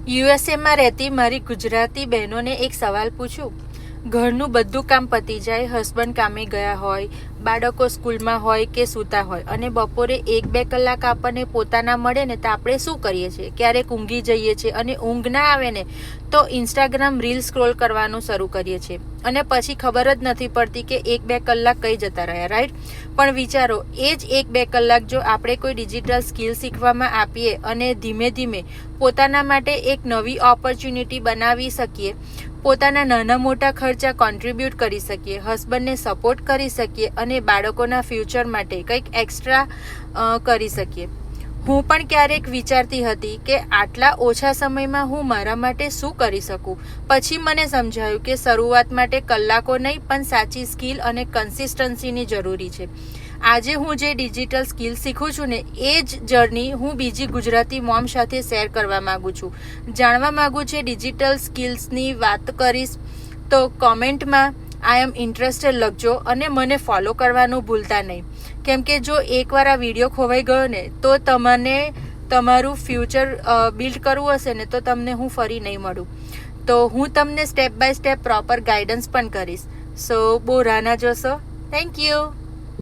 યુએસએમાં રહેતી મારી ગુજરાતી બહેનોને એક સવાલ પૂછું. ઘરનું બધું કામ પતી જાય, હસબન્ડ કામે ગયા હોય, બાળકો સ્કૂલમાં હોય કે સૂતા હોય, અને બપોરે 1-2 કલાક આપણને પોતાના મળે ને તો આપણે શું કરીએ છીએ? ક્યારેક ઊંઘી જઈએ છીએ, અને ઊંઘ ના આવે ને તો ઇન્સ્ટાગ્રામ રીલ સ્ક્રોલ કરવાનું શરૂ કરીએ છીએ, અને પછી ખબર જ નથી પડતી કે 1-2 કલાક કઈ જતા રહ્યા, રાઈટ? પણ વિચારો, એ જ 1-2 કલાક જો આપણે કોઈ ડિજિટલ સ્કિલ શીખવામાં આપીએ અને ધીમે ધીમે પોતાના માટે એક નવી ઓપોર્ચ્યુનિટી બનાવી શકીએ, પોતાના નાના મોટા ખર્ચા કોન્ટ્રીબ્યુટ કરી શકીએ, હસબન્ડને સપોર્ટ કરી શકીએ અને બાળકોના ફ્યુચર માટે કંઈક એક્સ્ટ્રા કરી શકીએ. હું પણ ક્યારેક વિચારતી હતી કે આટલા ઓછા સમયમાં હું મારા માટે શું કરી શકું. પછી મને સમજાયું કે શરૂઆત માટે કલાકો નહીં પણ સાચી સ્કિલ અને કન્સિસ્ટન્સીની જરૂરી છે. આજે હું જે ડિજિટલ સ્કિલ શીખું છું ને એ જ જર્ની હું બીજી ગુજરાતી મોમ સાથે શેર કરવા માગું છું. જાણવા માગું છે ડિજિટલ સ્કિલ્સની વાત કરીશ તો કોમેન્ટમાં આઈ એમ ઇન્ટરેસ્ટેડ લખજો અને મને ફોલો કરવાનું ભૂલતા નહીં. કેમ કે જો એકવાર આ વિડીયો ખોવાઈ ગયો ને તો તમને તમારું ફ્યુચર બિલ્ડ કરવું હશે ને તો તમને હું ફરી નહીં મળું. તો હું તમને step by step proper guidance પણ કરીશ. સો બહુ રાહ ના જોશો. Thank you.